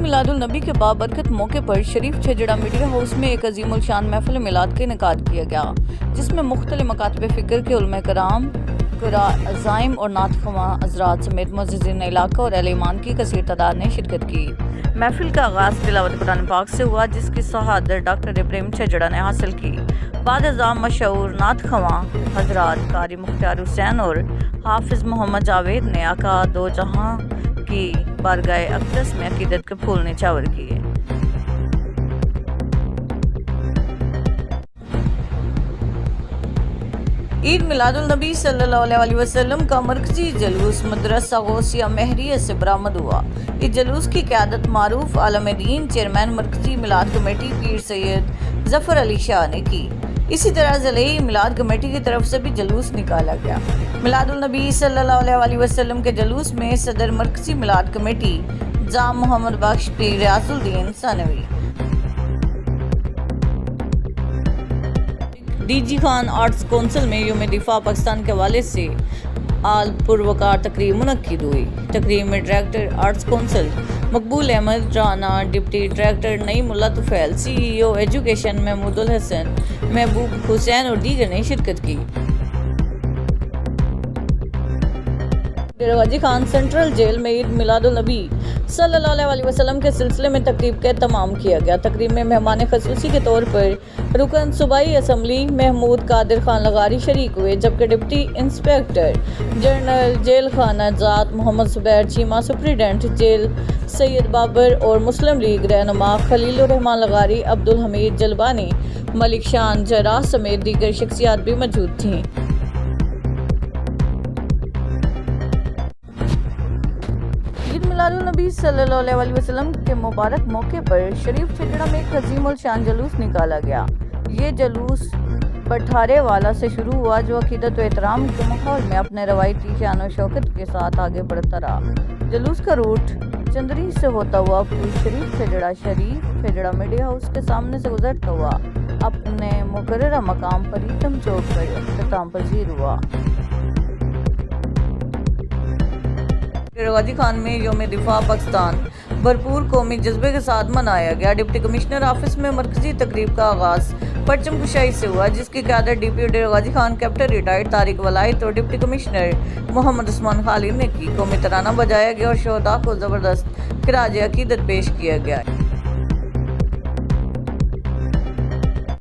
मिलाद उल नबी के बाबरकत मौके पर शरीफ छजड़ा मीडिया हाउस में एक अजीम उल शान महफिल मिलाद का इनेकाद किया गया, जिसमें मुख्तलिफ मकातब फ़िक्र के उलमा कराम, अज़ाइम और नातख़्वा हज़रात समेत मुअज़्ज़िज़ीन इलाका और अहले ईमान की कसीर तादाद ने शिरकत की। महफिल का आगाज़ तिलावत कुरान पाक से हुआ, जिसकी शहादत डॉक्टर इब्राहिम छजड़ा ने हासिल की। बाद अज़ाम मशहूर नातख़्वा हज़रात कारी मुख्तार हुसैन और हाफिज़ मोहम्मद जावेद ने आका दो जहां की बारगाह अक़दस में अक़ीदत के फूल निछावर किए। ईद मिलादुल नबी सल्लल्लाहु अलैहि वसल्लम का मरकजी जलूस मदरसा गौसिया महरिया से बरामद हुआ। इस जलूस की क़यादत मारूफ आलम दीन चेयरमैन मरकजी मिलाद कमेटी पीर सैयद ज़फ़र अली शाह ने की। इसी तरह ज़लेई मिलाद कमेटी की तरफ से भी जलूस निकाला गया। मिलादुल नबी सल्लल्लाहु अलैहि वसल्लम के जलूस में सदर मरकजी मिलाद कमेटी जाम Mohammad Bakhsh Pir Riazuddin Sanvi, DG Khan arts council में यौम दिफा पाकिस्तान के हवाले से आल पुरवकार तकरीब मुनक्किद हुई। तकरीब में director arts council Maqbool Ahmed Rana, deputy director Naeemullah Tufail, CEO education Mahmudul Hasan, Mehboob Hussain और दीगर ने शिरकत की। डेरा गाजी खान सेंट्रल जेल में ईद मिलादुल नबी सल्लल्लाहु अलैहि वसल्लम के सिलसिले में तकरीब का एहतमाम किया गया। तकरीब में मेहमान खसूसी के तौर पर रुकन सूबाई असम्बली महमूद कादिर खान लगारी शरीक हुए, जबकि डिप्टी इंस्पेक्टर जनरल जेल खाना जात मोहम्मद जुबैर, चीमा सुप्रीडेंट जेल सैयद बाबर और मुस्लिम लीग रहनुमा खलीलुर रहमान लगारी, अब्दुल हमीद जलबानी, मलिक शान जराह समेत दीगर शख्सियात भी मौजूद थीं। मिलादुल नबी सल्लल्लाहु अलैहि वसल्लम के मुबारक मौके पर शरीफ छजड़ा में एक अजीम उल शान जलूस निकाला गया। ये जलूस पठारे वाला से शुरू हुआ, जो अकीदत व एहतराम के माहौल में अपने रवायती शान और शौकत के साथ आगे बढ़ता रहा। जलूस का रूट चंदरी से होता हुआ शरीफ छजड़ा मीडिया हाउस के सामने से गुजरता हुआ अपने मुकर्ररा मकाम पर ईदम चौक पर इख्तिताम पजीर हुआ। डेरा गाजी खान में यौम दिफा पाकिस्तान भरपूर कौमी जज्बे के साथ मनाया गया। डिप्टी कमिश्नर ऑफिस में मरकजी तकरीब का आगाज़ परचम कुशाई से हुआ, जिसकी क़यादत DPO डेरा गाजी खान कैप्टन रिटायर्ड तारिक वलायत और डिप्टी कमिश्नर मोहम्मद उस्मान खालिद ने की। कौमी तराना बजाया गया और शोहदा को ज़बरदस्त खिराज अकीदत पेश किया गया।